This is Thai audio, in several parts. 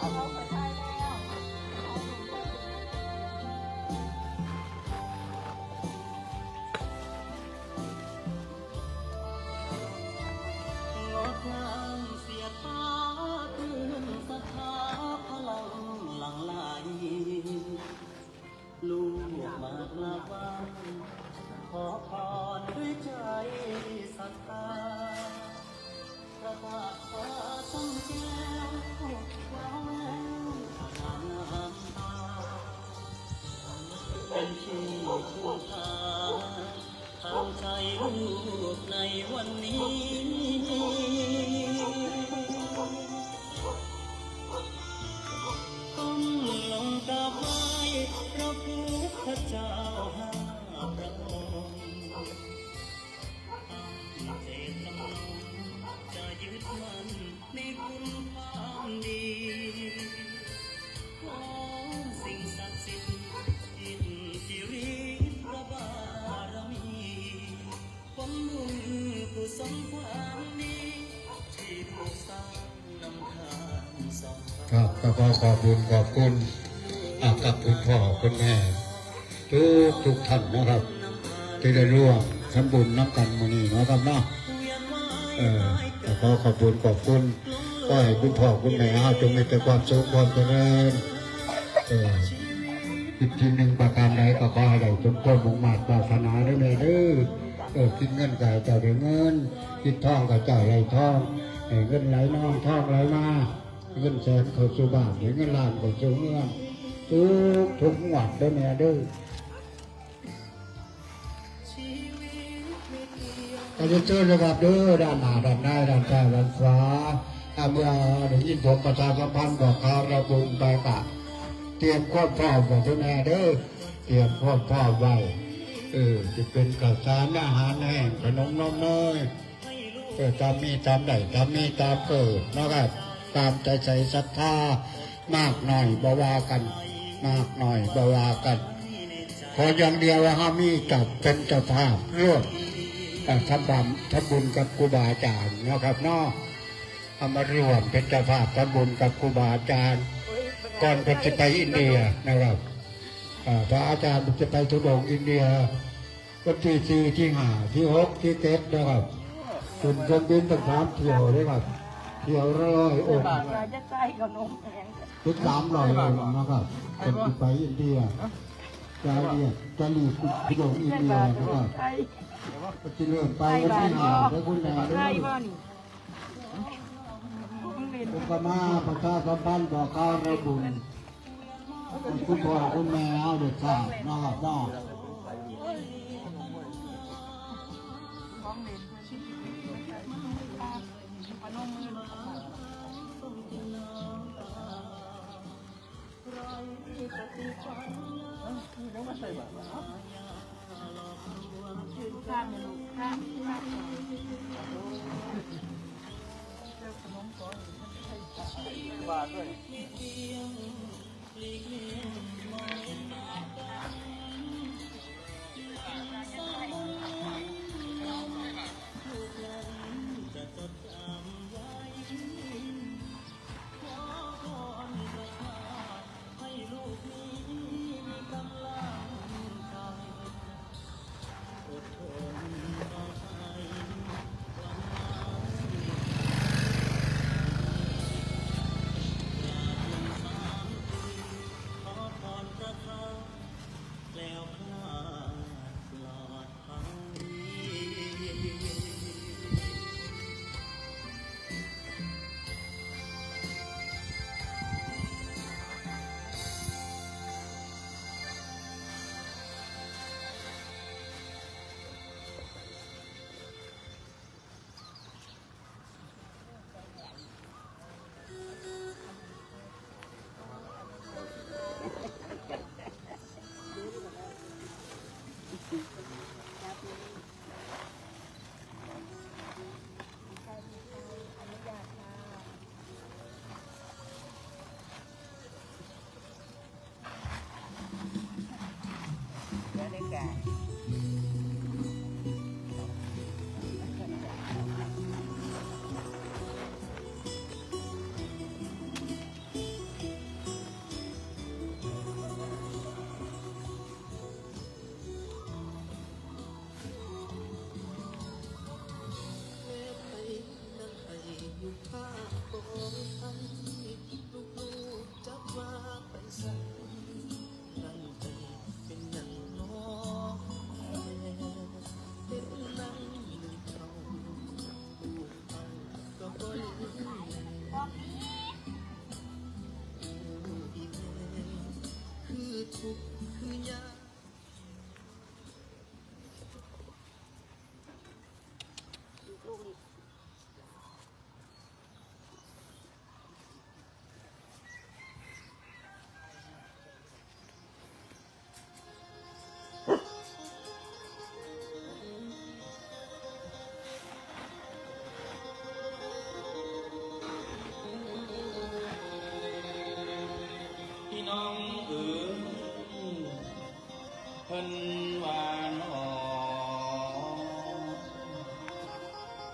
ลูกมากราบไหว้ขอพรด้วยใจศรัทธาพระบาทฟ้าทรงแก้วว้าวงามน้ำตาเป็นที่ชูพาเข้าใจลูกในวันนี้ก้มลงกราบไหว้พระพุทธเจ้าห้าพระองค์ตั้งเจตจำนงจะยึดมั่นในคุณความดีของสิ่งศักดิ์สิทธิ์อิทธิฤทธิ์พระบารมีผลบุญกุศลความดีที่ลูกสร้างนำทางสองครับก็ขอขอบคุณกับคุณคุณพ่อคุณแม่ทุกท่านนะครับที่ได้ร่วมทำบุญน้ำกันมื้อนี้นะครับเนาะก็ขอขอบคุณก็ให้คุณพ่อคุณแม่จงมีแต่ความสุขความเจริญอีกทีหนึ่งประการใดก็ขอให้ได้สมความมุ่งมั่นปรารถนาด้วยเลยคิดเงินก็เจ้าได้เงินคิดทองก็เจ้าได้ทองเงินไหลน้องทองไหลมาเงินแสนเข้าสู่บ้านเงินล้านเข้าสู่เงินทุกหวัดได้แม่ก็จะเจอระดับด้านหน้าด้านหน้าด้านซ้ายด้านขวาเมื่อได้ยินผมประชาสัมพันธ์บอกข่าวระบุไปกะเตรียมความพร้อมบอกด้วยแม่เตรียมความพร้อมไว้จะเป็นข้าวสารอาหารแห้งขนมนมเนยตามมีตามได้ตามมีตามเกิดนะครับตามใจใส่ศรัทธามากหน่อยบ่ว่ากันมากหน่อยบ่ว่ากันขออย่างเดียวว่ามีกับเป็นเจ้าภาพร่วมทำบุญกับครูบาอาจารย์นะครับเนาะเอามารวมเป็นเจ้าภาพทำบุญกับครูบาอาจารย์ก่อนจะไปอินเดียนะครับพระอาจารย์จะไปทุดงอินเดียวันที่4ที่5ที่6ที่7นะครับคุณเครื่องบินตั้ง3 เที่ยวเลยครับเที่ยว100 องค์ทุก300 องค์นะครับคนที่ไปอินเดียจะหลีทุดงอินเดียนะครับจะเริ่มไปวันที่5แล้วคุณแม่ด้วยคุณก็มาประชาสัมพันธ์บอกข่าวระบุญคุณพ่อคุณแม่เอาเด็กสาวนะครับน้องบาทด้วย ผ้าโปรยให้ลูกๆจับว่าไปใส่นั่นเป็นอย่างน้องเป็นนั่งหนึ่งเขาลูกเอาก็บ่ลืมอีเมคือทุกข์คือยาก พี่น้องเอ๋ยเพิ่นว่าน้อ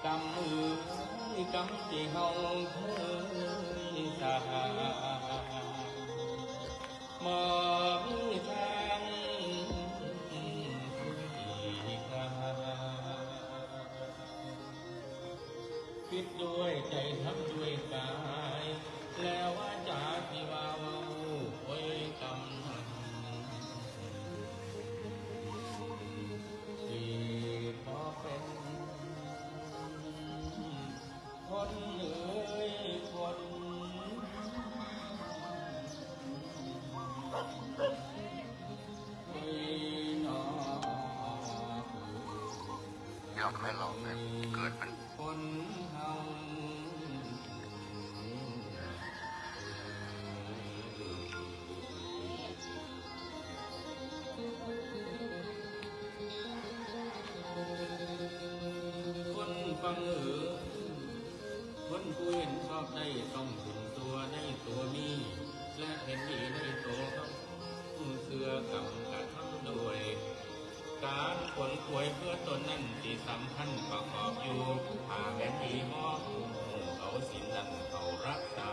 กำมือกำที่เฮาเคยสาหมอบทางที่กาคิดด้วยใจทำด้วยกาย แล้วว่าจากที่ว่าเว้าโอ้ยกำนันที่พอเป็นคนเอ่ยคนเอ้ยน้อ เดี๋ยวไม่ลองเลยเกิดมัน คนเฮาคนฟังคนผู้เห็นชอบได้ต้องถึงตัวในตัวนี้และเห็นดีในตัวเขาเสือกำกระทำด้วย การขนขวยเพื่อตนนั่นที่สำคัญประกอบอยู่หาแม่ดีมอบเอาสินนั่นเอารักษา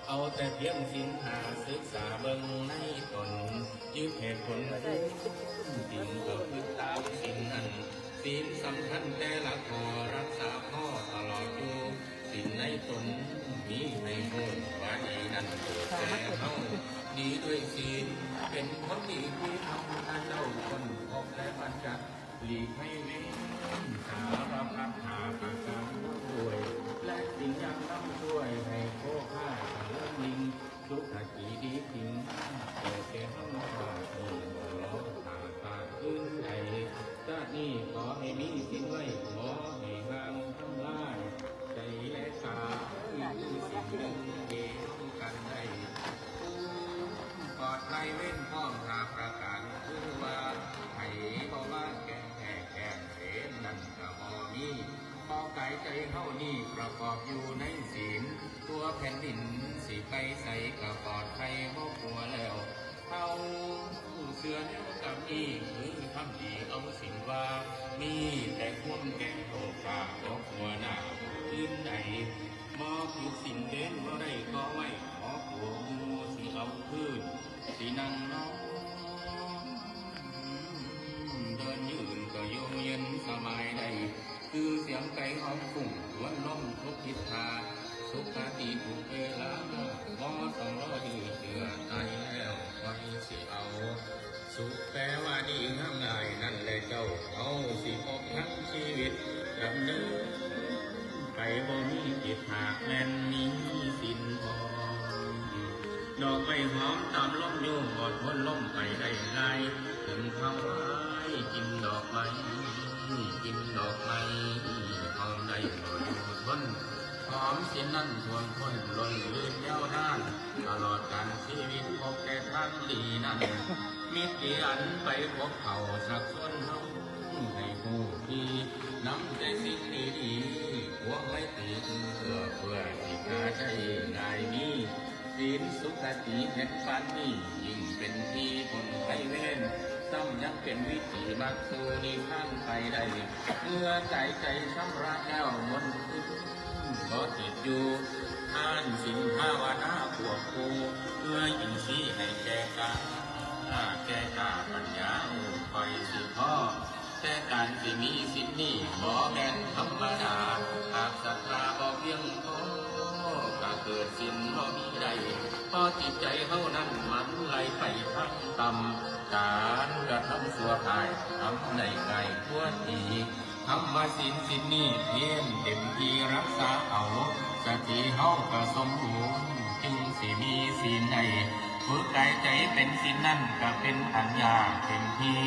เอาแต่เพียงสินหาศึกษาเบิ่งในตนยึดเหตุผลสิ่งก็คือตามสินนั้นสินสำคัญแต่ละข้อรักษาพ่อตลอดอยู่สินในตนมีให้หูว่าดีนั่นเกิดแต่เฮาดีด้วยศีลเป็นคนดีที่ทำท่านเจ้าคนพบและปัญจหลีกให้เว้นสารพัดหาประการด้วยและสิ่งยังนำช่วยให้โคข้าเลิศลิงสุขจีดีทิ้งเกิดแก่ห้องบาทีบ่ล้อตาตาขึ้นใจชาตินี้ขอให้มีสิ่งไว้ขอให้งามทั้งหลายใจและกายคือสิ่งหนึ่งเกี่ยวกันได้ปลอดภัยเว้นพ้องหาประการคือว่าให้บ่ว่าแก่เห็นนั่นก็บ่มีพอกายใจเฮานี่ประกอบอยู่ในศีลตัวแผ่นดินสิไปใส่ก็ปลอดภัยบ่กลัวแล้วเฮาเสือแนวกับนี่คือทำดีเอาสิ่งว่ามีแต่ความแก่โอกาสบ่กลัวหน้าอื่นใดมอผิดสิ่งเด่นบ่ได้ก็ไว้ขอผัวมูสิเอาคืนสินั่งน้องเดินยืนก็โยเย็นสบายได้คือเสียงไก่หอมกุ้งล้วนล้มทุกทิศทางสุขติถูกเวลาบ่ต้องรอยืดเดือดตายแล้วคอยสิเอาสุขแปลว่าดีง่ายง่ายนั่นแหละเจ้าเอาสิพบทั้งชีวิตดำเนินไปบ่มีจิตหากแม่นมีสินพอดอกใบหอมตามลมโยมอดทนลมไปได้ไงถึงคำว่ากินดอกไม้กินดอกไม้หอมได้หน่อยทนหอมสินนั้นทวนทนล้นลื่นยาวนานตลอดการชีวิตพบแต่ทางดีนั้นมีเกียนไปพบเขาสักส่วนเฮาให้ผู้ที่นำใจสิ่งดีๆหวงไว้ตีเพื่อที่กาใจง่ายมีศีลสุขติเห็นฟันนี่ยิ่งเป็นที่คนไข้เว้นซ้ำยังเป็นวิถีมักสู่นิพพานไปได้เมื่อใจชำระแล้วมนต์ก็ติดอยู่ท่านสินภาวนาพวกกูเพื่อยินสีให้แก่กาปัญญาคอยสิพ่อแต่การสิมีสินนี้บ่แม่นธรรมดาหากศรัทธาบ่เพียงพอ จิตใจเฮานั้นมันไหลไปทางต่ำการกระทำสัวกายทำในกายทั่วทีทำมาสินนี้เพียงเต็มที่รักษาเอาสติเฮาก็สมบูรณ์จึงสิมีศีลในฝึกกายใจเป็นศีลนั่นก็เป็นปัญญาเต็มที่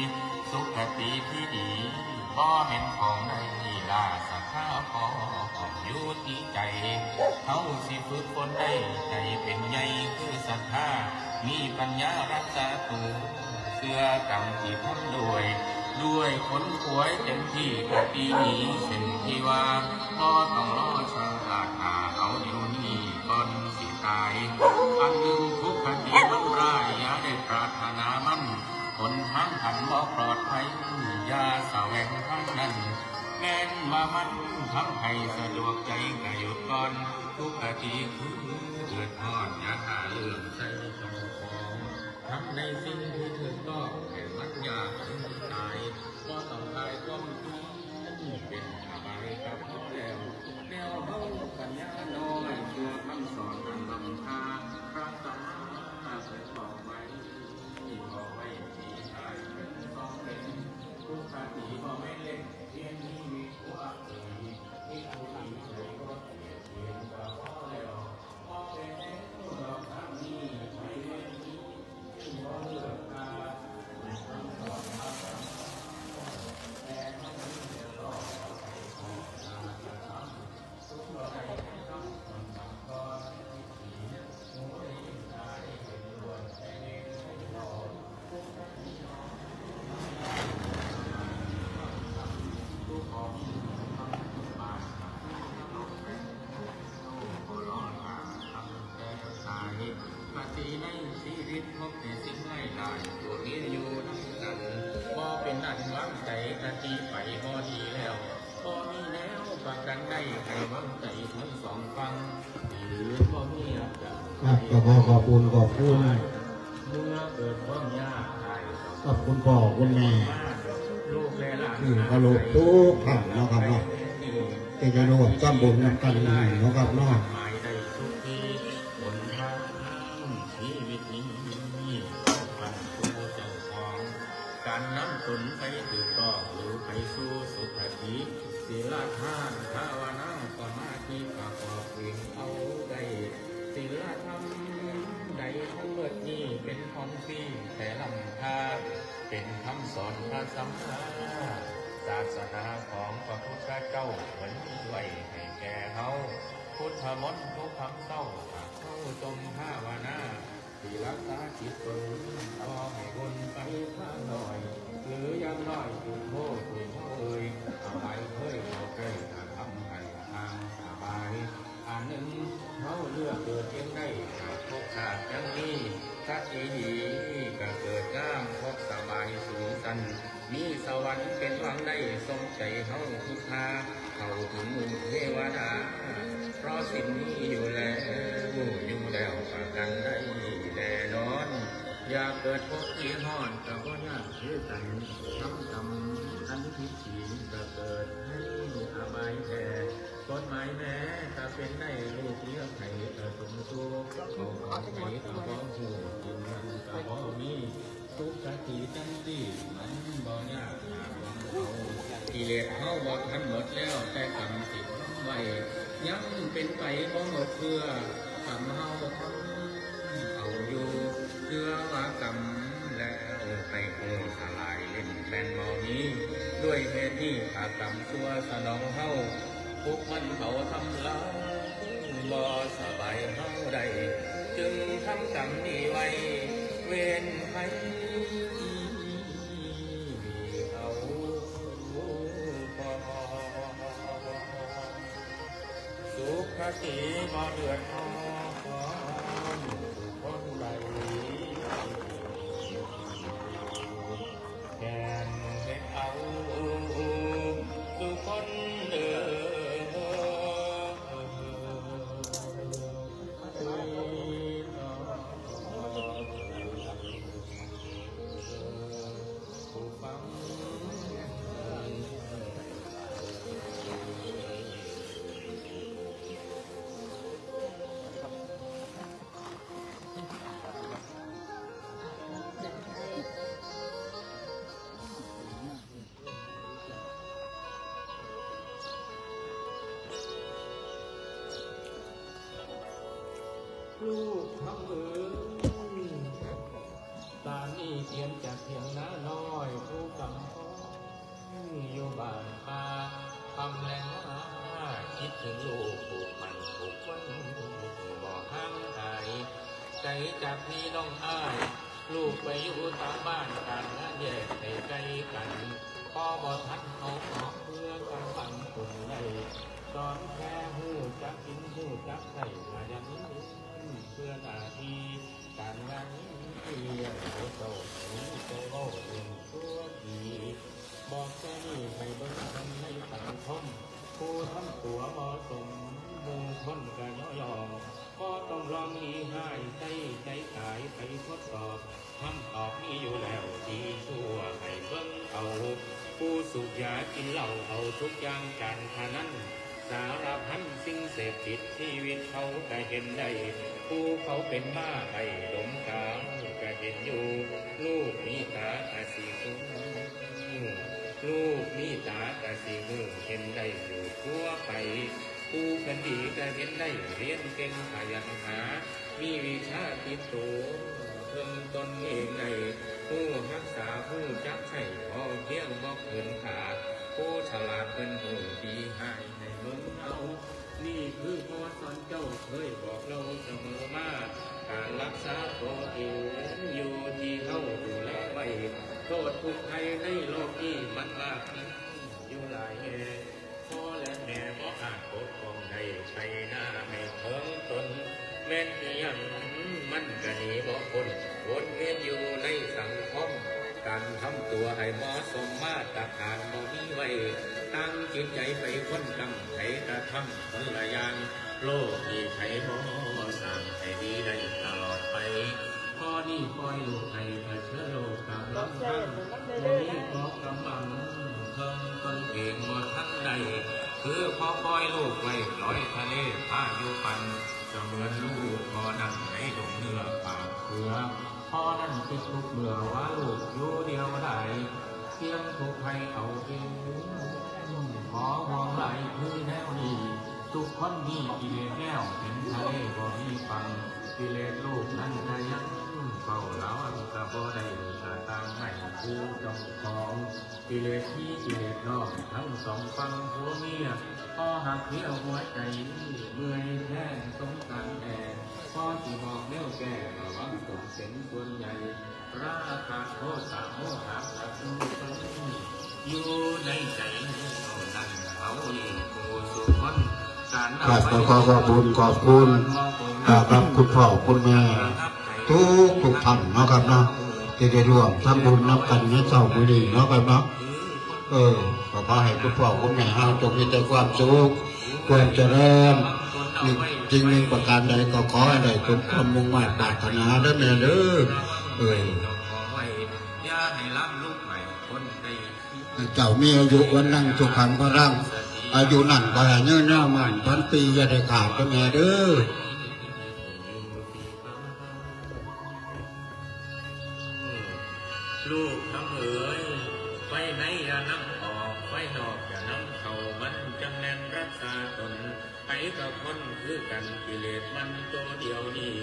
สุขติที่ดีบ่เป็นของในลาสักข้าพออยู่ที่ใจเฮาสิฝึกคนได้ใจเป็นใหญ่คือศรัทธามีปัญญารักษาตัวเสื้อกรรมที่ทำด้วยคนป่วยเต็มที่กับปีนี้สิ่งที่ว่าก็ต้องรอชาติหาเอาเดี๋ยวนี้ก่อนสิตายอันหนึ่งทุกขติมันร้ายอย่าได้ปรารถนามันหนทางขันบ่ปลอดภัยอย่าแสวงทางนั้นแม้นมามันทำให้สะดวกใจก็หยุดก่อนทุกขติคือเดือดร้อนอย่าหาเรื่องใส่เจ้าของทำในสิ่งที่ถูกต้องให้มันยากถึงตายก็ต้องตายต้องเป็นอบายกับแล้วแนวเฮาปัญญาน้อยเชื่อคำสอนอันล้ำค่าพระสัมมาสัมพุทธเจ้าบอกไว้ที่ตายเป็นต้องเป็นทุกขติบ่แม่นเล่นเพียงนี้มีหัวที่ผู้ทำใจก็เสียเพียงก็พอแล้วพอเป็นดอกทางนี้ไม่เล่นนี้บ่เลือกตาคำสอนมาแต่ไม่เลือกต่อไปของนาจะทำทุกใจทำคนทำก่อนหัวใจเป็นดวงใจหล่อทุกของทำบาปปฏิในชีวิตพบแต่สิ่งไม่ได้ตัวนี้อยู่นั่งกันบ่เป็นนั่นวางใจกะทิไปบ่ดีแล้วบ่มีแล้วประกันได้ให้วางใจทั้งสองฟังหรือบ่มีอาจารย์ ก็ขอบคุณ เมื่อเกิดความยากได้ ขอบคุณพ่อคุณแม่ ลูกและหลาน ก็ลูกทุกท่านนะครับเนาะที่จะร่วมสร้างบุญกันนะครับเนาะ หมายได้ทุกทีบนทางชีวิตนี้พันตัวเจ้าของการนำตนไปถือต้องหรือไปสู่สุขติศีลทานภาวนาสมาธิประกอบเองเอาได้ศีลธรรมใดทั้งหมดนี้เป็นของฟรีแต่ลำค่าเป็นคำสอนพระสัมมาศาสนาของพระพุทธเจ้าเหมือนมีไว้ให้แก่เฮาพุทธมนต์ทุกคำเศร้าเข้าจงภาวนาที่รักษาจิตตนต่อให้คนไปข้างหน่อยหรือยังน้อยจุดโทษจุดเอ่ยเอาไปเพื่อเอาใกล้ถ้าทำให้ทางสบายอันหนึ่งเขาเลือกเกิดเพียงได้จากทุกชาติยังนี้ถ้าดีก็เกิดงามพบสบายสูงสันมีสวรรค์เป็นหวังได้ทรงใจเฮาทุกทาเข้าถึงมุมเทวดาเพราะสิ่งนี้อยู่แล้วประกันได้แน่นอนอยากเกิดพบที่ฮอนกับว่ายากคือกันทำกรรมอันผิดศีลก็เกิดให้อบายแก่กฎหมายแม้ถ้าเป็นได้ลูกเลี้ยงไข่ก็สมสู้เขาของไหนก็บ่หูกินมันก็บ่มีทุกขติจังสิมันบ่ยากหาวังเอากิเลสเฮาบ่ทันหมดแล้วแต่กรรมติดไว้ยังเป็นไปบ่หมดเพื่อกรรมเฮาทำเอาอยู่เพื่อว่ากรรมแล้วไปโง่สลายเล่นแมนบ่มีด้วยเหตุที่ถ้ากรรมชั่วสนองเฮาพวกมันเขาทำลายบ่สบายเฮาได้จึงทำกรรมนี้ไว้เว้นให้เอาพอสุขติบ่เดือดร้อนคนใดแก่นเฮ็ดเอาสุคนเดินผู้ฟัง ลูกทำมือตานี่เตรียมจากเพียงน้าน้อยผู้กำพ้องอยู่บ้านป่าทำแรงมาคิดถึงลูกผูกมันผูกวันบ่ห่างไกลใจจากพี่น้องอ้ายลูกไปอยู่ตามบ้านกันงานแยกให้ไกลกันพอบ่ทันเขาขอเพื่อกำลังคนใดสอนแค่หูจักกินหูจักใส่มายันเพื่อหน้าที่การงานเพียงโตโตนี้โตโตเรื่องตัวดีบอกแค่นี้ให้เบิ่งทำในสังคมผู้ทำตัวเหมาะสมมุ่งทนกันย่อก็ต้องลองอีให้ใจขายไปทดสอบคำตอบมีอยู่แล้วดีชั่วให้เบิ่งเอาผู้สูบยากินเหล้าเอาทุกอย่างการพนันสารพันสิ่งเสพติดชีวิตเขาก็เห็นได้ผู้เขาเป็นบ้าไปดมกาวก็เห็นอยู่ลูกมีตาอาศีหูลูกมีตาอาศีหูเห็นได้อยู่ทั่วไปผู้กันดีก็เห็นได้เรียนเก่งขยันหามีวิชาติดตัวเพิ่มตนเองในผู้รักษาผู้จักใช้พอเพียงบอกเกินขาดผู้ฉลาดเป็นผู้ดีให้ในเมืองเอานี่คือพ่อสอนเจ้าเคยบอกเราเสมอมาการรักษาตัวเองอยู่ที่เขาดูแลไว้โทษทุกข์ภัยในโลกนี้มันมากอยู่หลายแห่งพ่อและแม่บ่อาจปกป้องได้ไปหน้าไม่เพิ่งตนแม่นยังมันก็หนีบ่พ้นวนเวียนอยู่ในสังคมการทำตัวให้เหมาะสมมาตรฐานบ่มีไว้ตั้งจิตใจไปคนกำไผกระทำคนละอย่างโลกที่ไผบ่สร้างให้ดีได้ตลอดไปพอนี่ปล่อยลูกให้เผชิญโลกกำลังทั้งบ่มีพอกำลังเพิ่มตนเองบ่ทันใดคือพอปล่อยลูกไว้ลอยทะเลพายุปันจะเหมือนลูกพอนั่งในดงเนื้อปากเสือพอนั่นคิดลูกเมื่อว่าลูกอยู่เดียวได้เสียงถูกให้เอาเองขอห่วงไหลคือแนวนี้ทุกคนมีกิเลสแล้วเป็นทะเลบ่มีฟังกิเลสลูกนั้นก็ยังเฝ้าเล้าก็บ่ได้ก็ตามให้ผู้เจ้าของกิเลสที่กิเลสนอกทั้งสองฝั่งผัวเมียพอหักเที่ยวหัวใจเมื่อยแท้สงสารแก่พอที่บอกแนวแก่ระวังตกเส้นส่วนใหญ่ราคะโทสะโมหะสัตว์อยู่ในใจเอานั่นเอาอีกโกสุคนการ ครับขอขอบคุณครับคุณพ่อคุณแม่ทุกท่านเนาะครับเนาะที่ได้ร่วมทำบุญนับกันในเช้ามื้อนี้เนาะครับเนาะขอให้คุณพ่อคุณแม่เฮาจงมีแต่ความสุขความเจริญจริงหนึ่งประการใดก็ขอให้ได้สมความมุ่งมั่นปรารถนาเด้อแม่เด้อเจ้ามีอายุวันนั่งสุขังพลังอายุนั่นก็ให้ยืนยาวมันพันปีอย่าได้ขาดเด้อแม่เด้อลูกทำเอ๋ยไฟในอย่านำออกไฟนอกอย่านำเข้ามันจำแนนรักษาตนไปกับคนคือกันกิเลสมันตัวเดียวนี้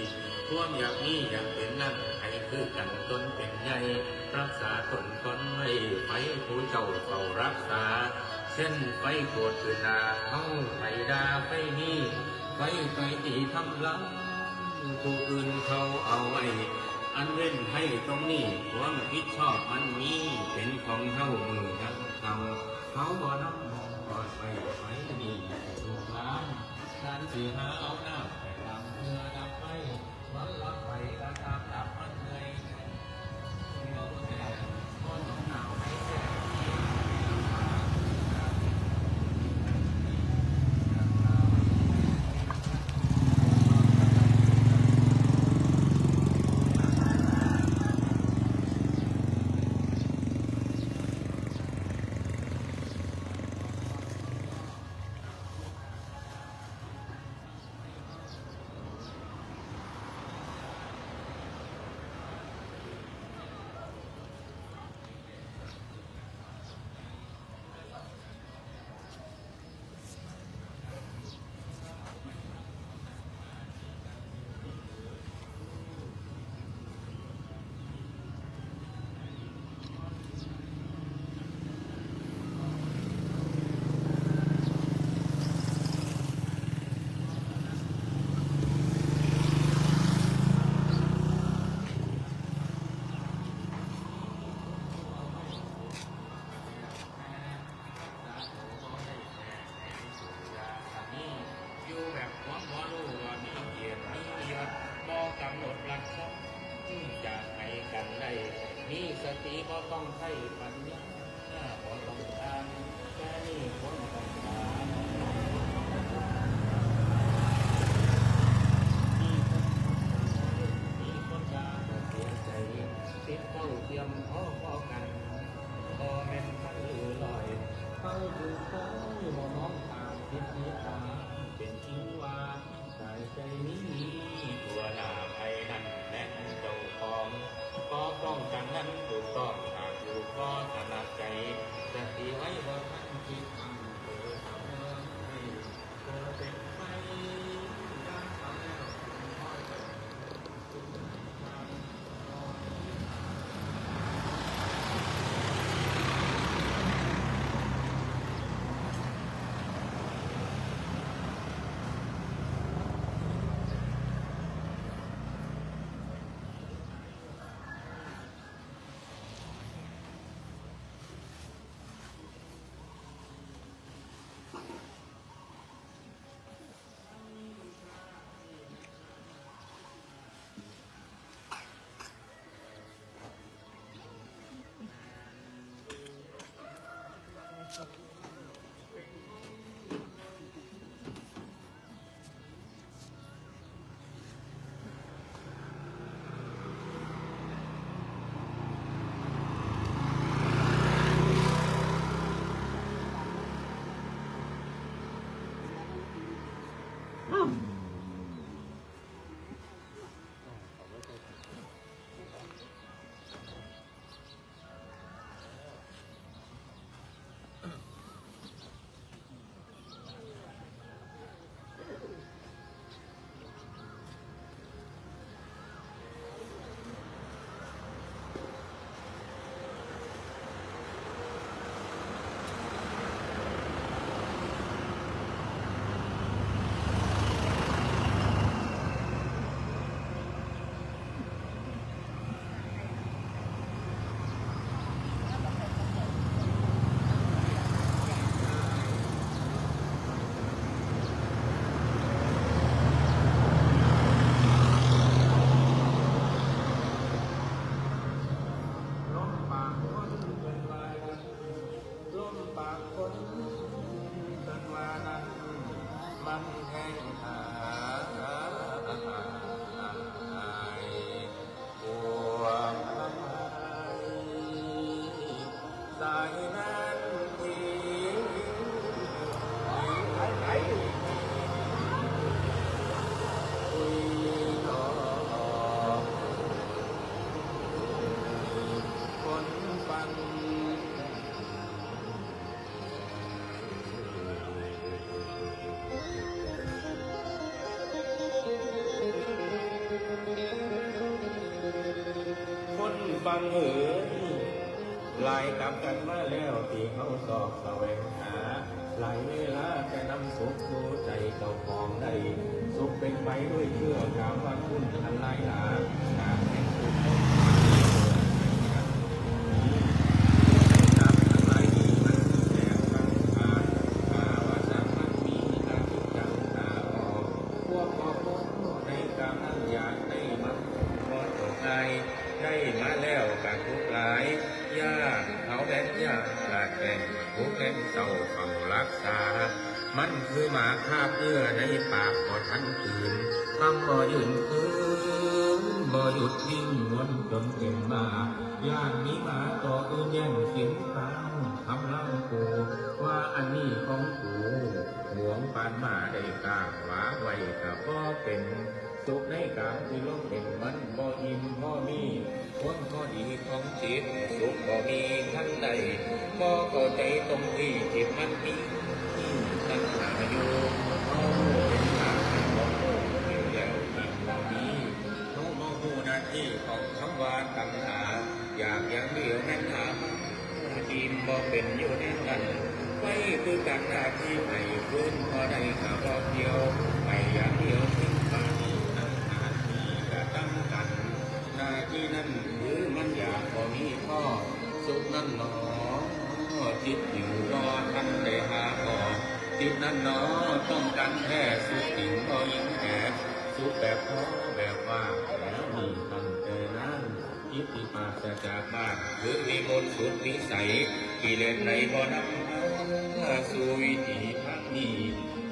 ความอยากนี้อยากเป็นนั่นให้คือกันตนเป็นใหญ่รักษาตนคนไม่ไฟผู้เจ้าเฝ้ารักษาเส้นไฟโกรธคือนาเข้าไฟดาไฟนี้ไฟตีทำลังผู้อื่นเขาเอาไว้อันเว้นให้ตรงนี้ความผิดชอบมันมีเป็นของเท่ามือทั้งเขาบ่น้ำมองปลอดไปไฟดีถูกล้างการเสียหาเอาหน้าไปตามเพื่อดับไฟมันรับไปตามดับมันเลยก็ต้องหนาวให้แส รู้ว่ามีเกียรติมียศบ่กำหนดหลักทรัพย์จะให้กันได้มีสติบ่ต้องใช้ปัญญาบ่ต้องการแค่นี้คนต้องการมีคนด่าก็เสียใจติดเต้าเทียมพอกันบ่แม่นพันหรือลอยเขาอยู่เขาบ่น้องตามทิศนิทาเป็นจริงว่าสายใจนี้ตัวหน้าไทยนั้นแน่นเจ้าของก็ป้องกันนั้นถูกต้องหากอยู่ก็ถนัดใจจะตีไว้บ่ทันคิดเปิดเอาให้เธอเป็นไฟด้านทำแล้วคอยจะมันแห้งหายปวงสายนั้นที่คุยต่อคนฟังคนฟังเหินไล่กลับกันมาแล้วที่เขาสอบแสวงหาหลายเวลาแต่นำสุขสู่ใจเจ้าของได้สุขเป็นไปด้วยเชื่อกามว่าคุณอันไรหลาการแห่งสุขได้มาแล้วการทุกข์หลายยากเขาแดนยากลาดแก่งทุกข์เล่นเศร้าเฝ้ารักษามันคือหมาคาบเนื้อในปากบ่ทันคืนทำบ่ยืนคืนบ่หยุดวิ่งวนจนเต็มมาย่านนี้มาต่ออื่นแย่งสินค้างทำลังกูว่าอันนี้ของกูหวงปานมาได้กลางหวาไว้กับพ่อเป็นสุขในกามที่ลงเห็นมันบ่อิ่มบ่มีคนก็ดีของจิตสุขบ่มีทั้งใดบ่เข้าใจตรงที่จิตมันมีตั้งหาอยู่เอาเป็นทางบ่โง่เป็นแล้วมันบ่มีเขาบ่ฮู้หน้าที่ของคำว่าตัณหาอยากอย่างเดียวแม่นถามดีมบ่เป็นอยู่ในกันไว้คือการหน้าที่ให้ฟื้นพอได้ข่าวบ่เดียวไปอย่างเดียวทิ้งไปหน้าที่นั้นหรือมันอยากบ่มีข้อสุขนั้นหนอจิตอยู่รอท่านได้หาพอจิตนั้นหนอต้องการแค่สุขสิ่งบ่ยิ่งพ คือมีมนต์สุดวิสัยกิเลสในบ่นำมาสู่วิถีทางนี้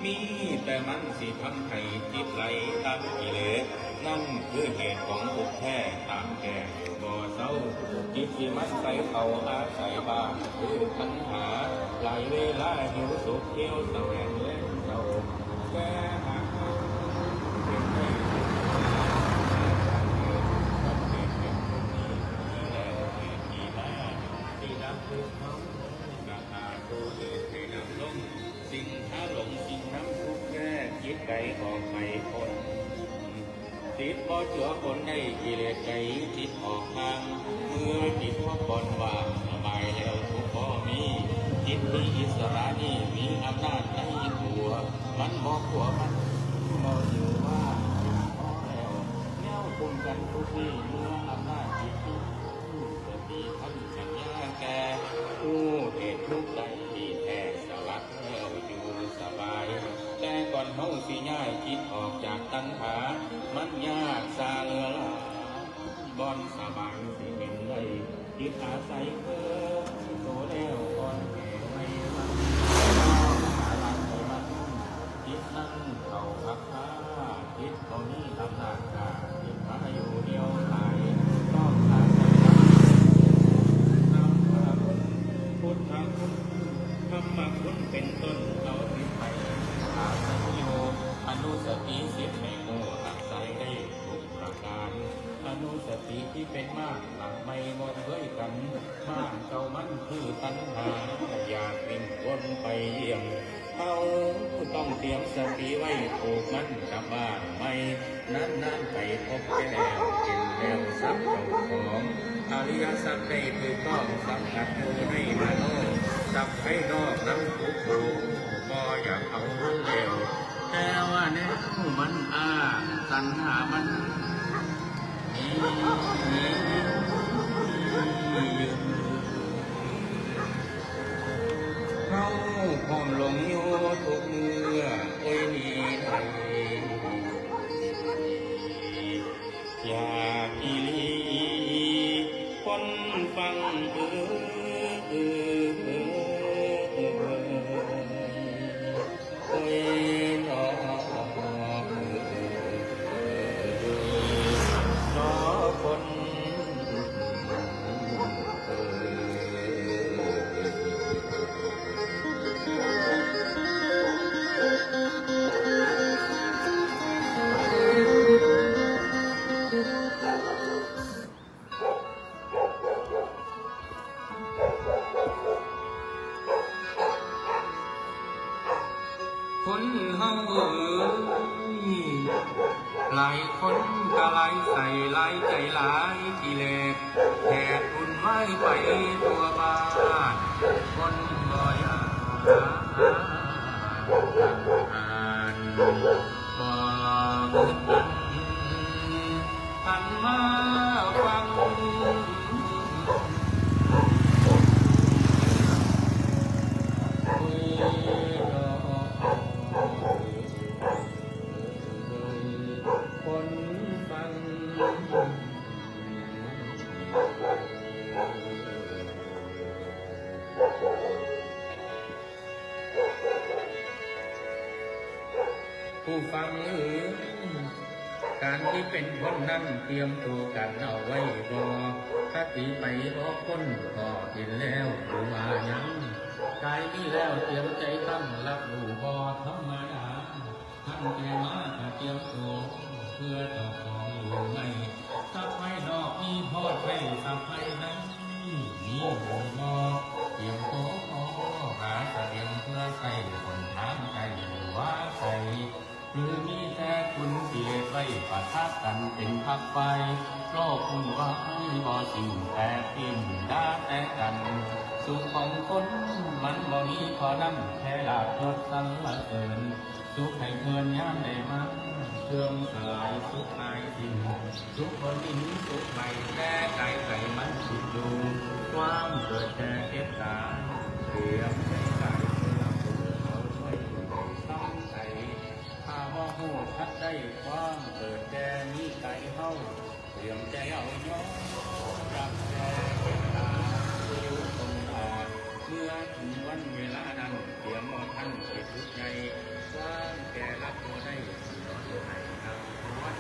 มีแต่มันสิทำให้จิตไหลตามกิเลสนั่นคือเหตุของทุกข์แท้ตามแก่บ่เศร้าจิตที่มันใส่เขาอาศัยบ้านคือปัญหาหลายเวลาหิวสุขเที่ยวแสวงเล่นเศร้าแก้หาเป็นแม่คือเขากาตาโตเกิดให้นำลงสิ่งถ้าหลงสิ่งน้ำทุกข์แก่คิดไกลออกไปคนติดบ่เจือคนได้กิเลสไกลจิตออกทางเมื่อจิตพบคนว่างสบายแล้วทุกข์บ่มีจิตมีอิสระนี่มีอำนาจในตัวมันบ่ขวมันบ่อยู่ว่าพอแล้วแนวคุมกันทุกที่เมื่ออำนาจจิตสติทันสัญญาแก่ผู้เหตุทุกข์ใดที่แท้สลัดแล้วอยู่สบายแต่ก่อนเฮาสิย้ายจิตออกจากตัณหามันยากซาเลือลาบ่อนสบายสิเห็นไว้จิตอาศัยเพิ่มโตแล้วอ่อนแก่ไม่มันหาลังไม่มันจิตนั่งเข้าพักผ้าจิตเขานี้ทำหน้าตาจิตมาอยู่เดียวหายต้องอาศัยพุทธคุณธรรมคุณเป็นต้นเราติดไปอาศัยโยอนุสติสิบไม่โง่ตักใส่ได้ทุกประการอนุสติที่เป็นมากหลังไม่งอนด้วยกันมากเก่ามันคือตัณหาอยากเป็นคนไปเยี่ยมเอาต้องเตรียมสติไว้ผูกมันกับบ้านไม่นั่นไปพบแก้วกินแล้วสับเจ้าของอริยสัจได้ถูกต้องสัมผัสดูให้มาโนสับให้นอกน้ำทุกผูบ่อยากเอาเร็วแต่ว่าแนวมันตัณหามันเขาพร้อมหลงอยู่ทุกเมื่อโอ้ยนี่ไทยอยากอีลีคนฟังโอ้ยนอคนคนเฮาหลายคนก็หลายใส่หลายใจหลายกิเลสแผดอุ่นไว้ไปตัวบ้านคนบ่อยบ่เงินหันมาฟังคนฟังผู้ฟังการที่เป็นคนนั้นเตรียมตัวกันเอาไว้บ่ถ้าตีไปบอกคนก็เห็นแล้วรู้ว่ายังกายนี้แล้วเตรียมใจตั้งรับรู้บ่ธรรมดาท่านแก่มาเตรียมตัวเพื่อเจ้าของอยู่ในสับให้ดอกมีพอดให้สับให้นั้นมีบ่เตรียมตัวหาเสลียงเพื่อใส่คนทางใจว่าใส่หรือมีแต่คุณเสียไว้ปะทะกันเป็นพักไปโลกคุณว่าบ่สิ่งแต่พิมด่าแต่กันสุขของคนมันบ่มีพอนั่งแค่ลาบยศสรรเสริญสุขให้เพื่อนย้ำได้มาเครื่องสลายสุขหายสิ้นสุขบนดินสุขใหม่แต่ใจใจมันสุดดูความเกิดแก่เก็บตายเตรียมใจใจเพื่อผู้เขาช่วยต้องใจถ้าว่าหูชัดได้ความเกิดแก่มีใจเข้าเตรียมใจเอาย้อนรับแก่เก็บตาย เมื่อถึงวันเวลานั้นเตรียมว่าท่านสิทุกข์ใจว่างแก่รับตัวได้สินอนอยู่ในทางวัด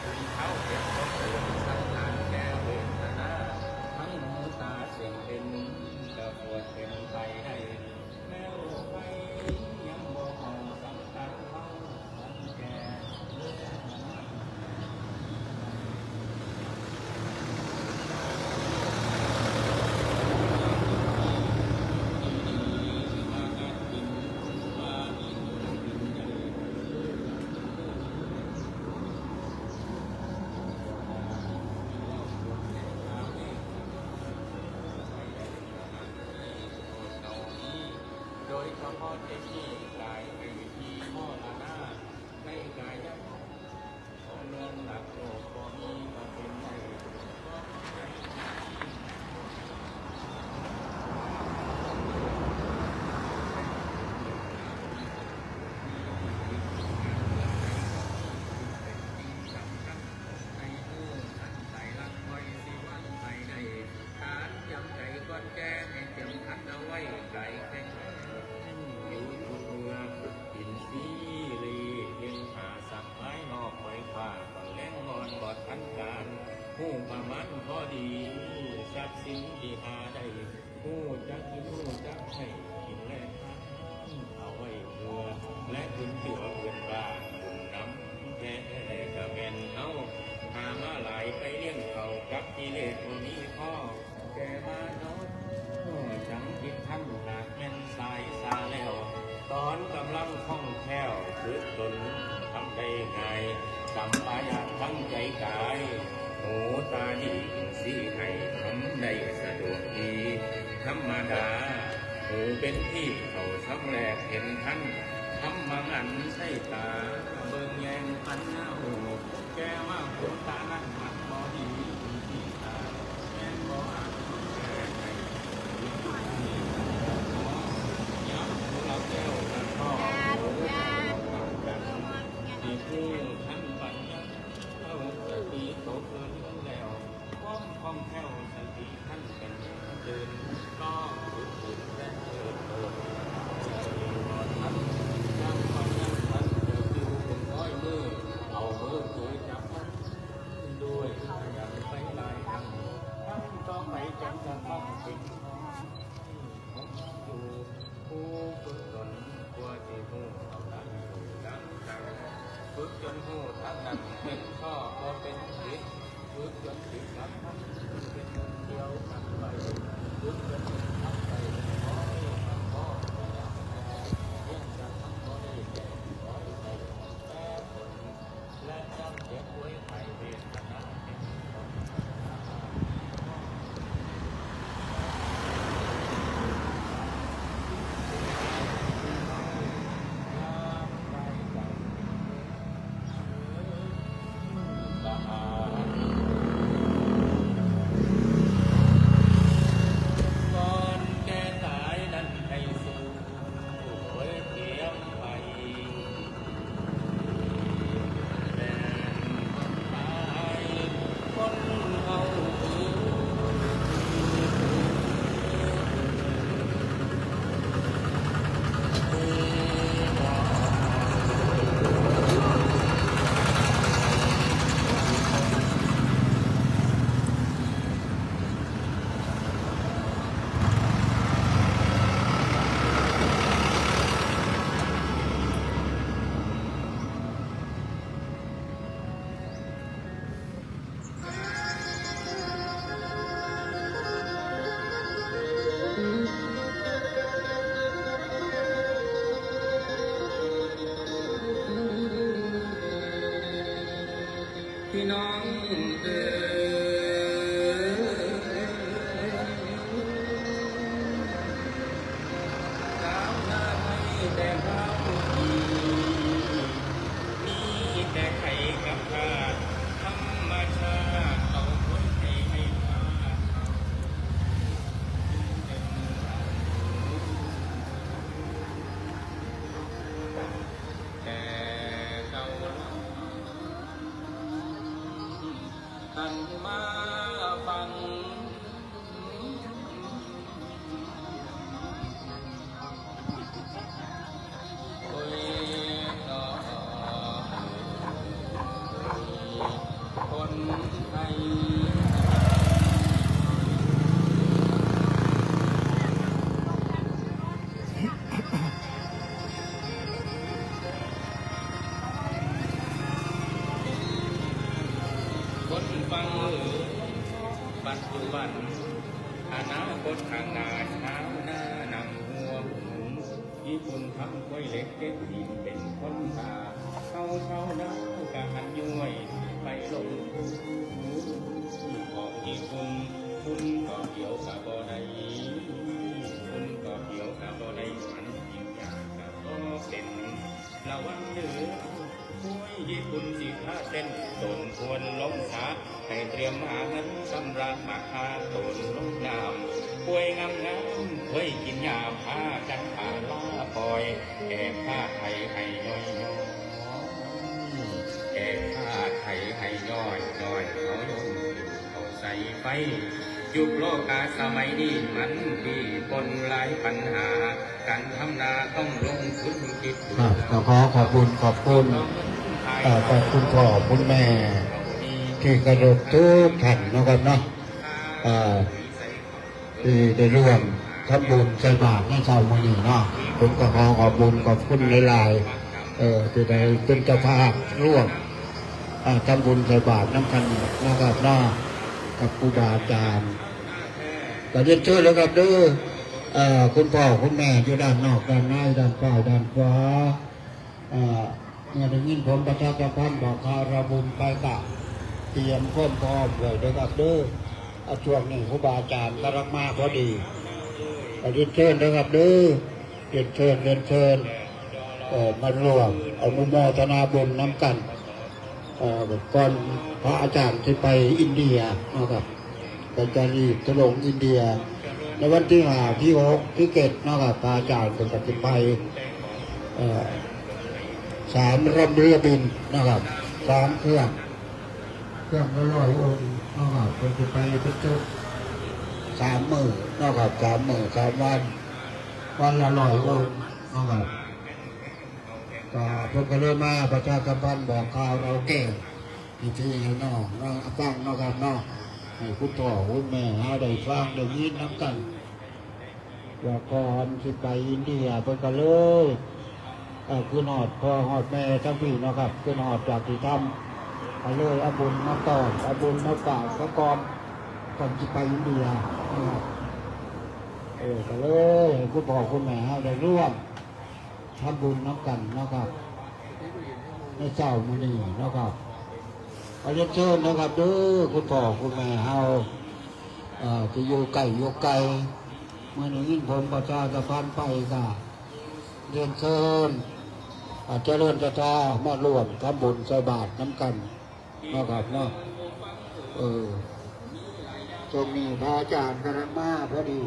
ถึงเขาเก็บต้องเตือนสังขารแก้เวทนาทั้งหูตาเสียงเป็นกระปวดเป็นไปได้แม้โรคภัยยังบ่หอสำคัญเท่าวันแก่โดยเฉพาะเทคนิคกายไปที่ข้อละหน้าในกายยับเรื่องหลักโลกก็มีมาเป็นไปแก้ให้เตรียมขัดเอาไว้ไกลแค่อยู่ทุกเมื่อกินซีรีเลี้ยงหาสักไม้นอกไว้ฝ่าก่อนแรงงอนบอดทันการผู้ประมันพอดีทรัพย์สินที่หาได้ผู้จักกินผู้จักให้กินแลกเอาไว้เมื่อและถึงตัวเพื่อนบ้านบุญน้ำแค่กะเป็นเอาหามาหลายไปเลี้ยงเขากับกิเลสตัวนี้พ่อแกมาโน้จังคิดท่านหนักแม่นสายสาแล้วตอนกำลังคล่องแคล่วฝึกตนทำได้ง่ายจำปายาทั้งใจกายหูตาดีกินสีให้ทำได้สะดวกดีธรรมดาหูเป็นที่เขาช่องแรกเห็นท่านทำมางันใส่ตาเบิ่งแยงพันหน้าหูแกว่าหูตานั่นมันบอดีที่ตาแม่บออาจแก้ไขเราแก้วกันพ่อที่ผู้ท่านปัญญาเอาสติตกเกินแล้วว่องคล่องแคล่วสติท่านเป็นเดินก็ฝึกฝนและเติบโตท่านยังความยังทันเกิดอยู่บนร้อยมือเอามือถือจับมันด้วยอย่าไปลายทำต้องไปจับกันต้องเป็นอยู่ผู้ฝึกตนกว่าที่ผู้เอาดังดังใจฝึกจนผู้ทั้งนั้นเป็นข้อก็เป็นผิดฝึกจนผิดกับทั้งเป็นเดียวกันไปฝึกจนทำไปขอให้มันขอเรื่องจะทำก็ได้แก่ขอให้ได้แก้ผลและจำเจ็บไว้ไทยเวทนาเป็นคนพี่น้องสาวนาให้แต่ข้าวดีมีแต่ไข่กับข้าธรรมชาติเอาคนให้มาแต่เก่าหันมาฟัง ฟังปัจจุบันอนาคตข้างหน้าเช้าหน้านำหัวหมุนญี่ปุ่นทำกล้วยเล็กเก็บดินเป็นคนตาเข้าเช้าหน้ากะหันย้วยไปลงของญี่ปุ่นคุณก็เกี่ยวกับบ่ได้คุณก็เกี่ยวกับบ่ได้มันยิ่งยากกับบ่เป็นระวังเด้อป่วยญี่ปุ่นสิพาเส้นโดนควรล้มสาให้เตรียมหาเงินสำราญมาคาโดนลงน้ำป่วยงามเฮ้ยกินยาพากันผ่าลาปล่อยแก่ผ้าไทยให้ย่อยแก่ผ้าไทยให้ย่อยเขาโยนเขาใส่ไฟยุคโลกาสมัยนี้มันมีปนหลายปัญหาการทำนาต้องลงทุนคิด ครับขอขอบคุณขอบคุณพ่อคุณแม่ที่กระโดดทุกท่านนะครับเนาะที่ได้ร่วมทำบุญใส่บาตรในเช้าวันนี้เนาะผมก็ขอขอบคุณขอบคุณหลายๆที่ได้เป็นเจ้าภาพร่วมทำบุญใส่บาตรน้ำกันนะครับเนาะกับครูบาอาจารย์ก็เรียนเชิญแล้วครับเด้อคุณพ่อคุณแม่อยู่ด้านนอกด้านในด้านซ้ายด้านขวาเมื่อได้ยินผมประชาสัมพันธ์บอกข่าวระบุญไปกะเตรียมความพร้อมไว้ด้วยครับเด้อช่วงนี้ครูบาอาจารย์กำลังมาพอดีเรียนเชิญนะครับเด้อเรียนเชิญมาร่วมเอามุโมทนาบุญน้ำกันก่อนพระอาจารย์ที่ไปอินเดียนะครับไปจารีตลงอินเดียในวันที่5ที่6ที่7นะครับพระอาจารย์เป็นจะไป3 ลำเรือบินนะครับ3 เครื่องละ100 องค์นะครับเป็นจะไปเป็นจุด3 มื้อนะครับ3 มื้อ3 วันละ100 องค์นะครับก็เพิ่นก็เลยมาประชาสัมพันธ์บอกข่าวเราเก่งที่ให้น้องฟังนะครับเนาะให้คุณพ่อคุณแม่ได้ฟังได้ยินน้ำกันว่าก่อนที่ไปอินเดียเพิ่นก็เลยคือหอดพ่อหอดแม่ทั้งพี่นะครับคือหอดจากที่ทำก็เลยเอาบุญมาต่อเอาบุญมาฝากพระกรก่อนที่ไปอินเดียนะครับก็เลยให้คุณพ่อคุณแม่ได้ร่วมทำบุญน้ำกันนะครับในเช้ามื้อนี้นะครับขอเรียนเชิญนะครับเด้อคุณพ่อคุณแม่เฮาที่อยู่ไกลเมื่อนี้ผมประชาสัมพันธ์ไปก็เรียนเชิญเจริญศรัทธามาร่วมทำบุญใส่บาตรน้ำกันนะครับเนาะตรงนี้พระอาจารย์กำลังมาพอดี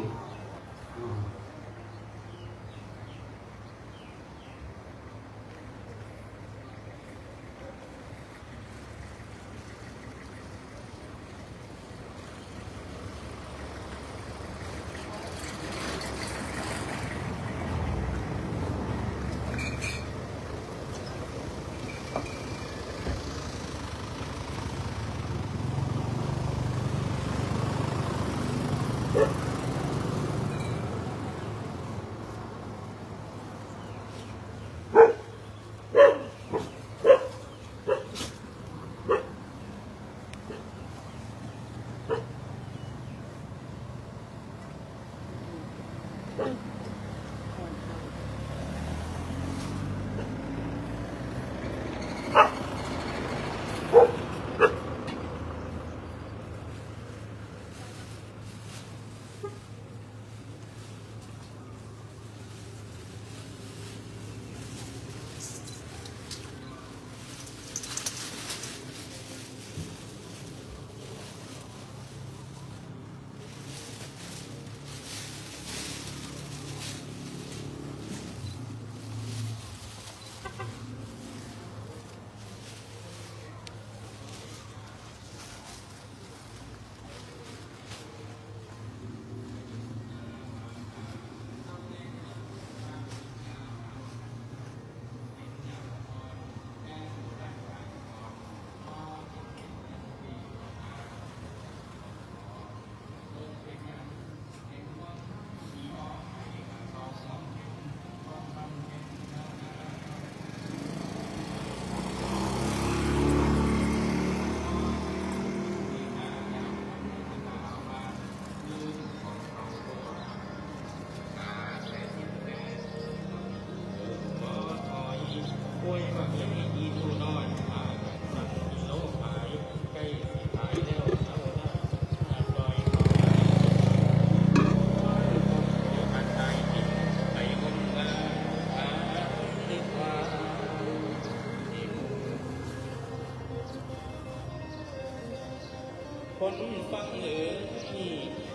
คนฟังเอ๋ย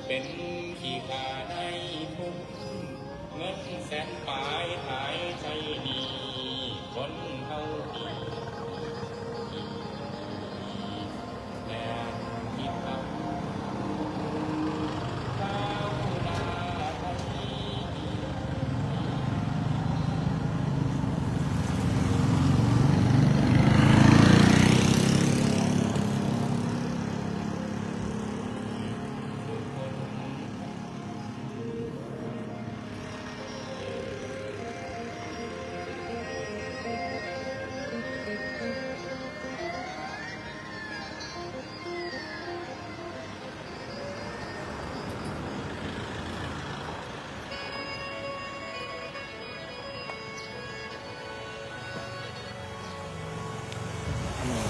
เป็นขี้ขาในทุนเงินแสนปลายหายใจดีคนเฮาดีแน่คิดเอาข้าวนาไทย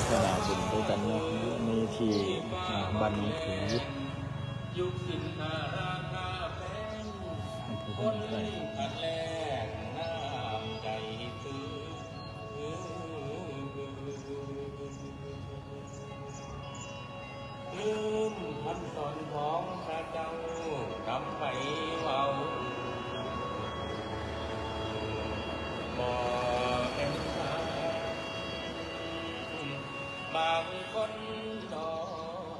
ตลาดบุญด้วยกันเนาะมีที่บันถือ ยุคสินหาราคาแพง อำเภอ ค บ้าน น ไร่ ขัดแลกน้ำใจซื้อลืมคำสอนของพระเจ้านำไปเว้าบ่เป็นทางบางคนดอก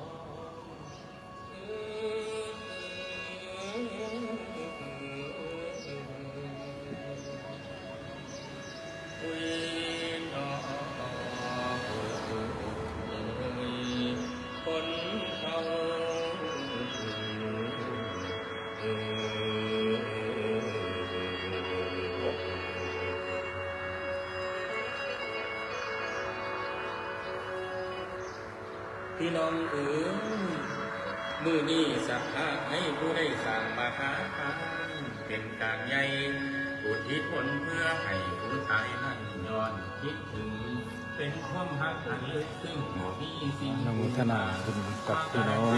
คุยดอกคนเขาพี่น้องเอ๋ยมือนี้สักหาให้ผู้ได้สั่งมาหาทานเป็นการใหญ่อุทิศผลเพื่อให้ผู้ตายนั้นย้อนคิดถึง เป็นความหักอันลึกซึ้งบ่มีสิ่ง อนุโมทนาบุญกับพี่น้อง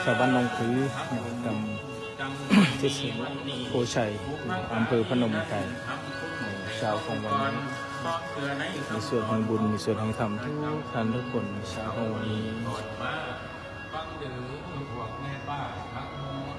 ชาวบ้านหนองผือตำที่สิงโพชัยอำเภอพนมไพรชาวของวันนี้มีส่วนของบุญมีส่วนของธรรมทุกท่านทุกคนชาวของวันนี้ ฟังเดือพวกแม่ป้าทั้งหมด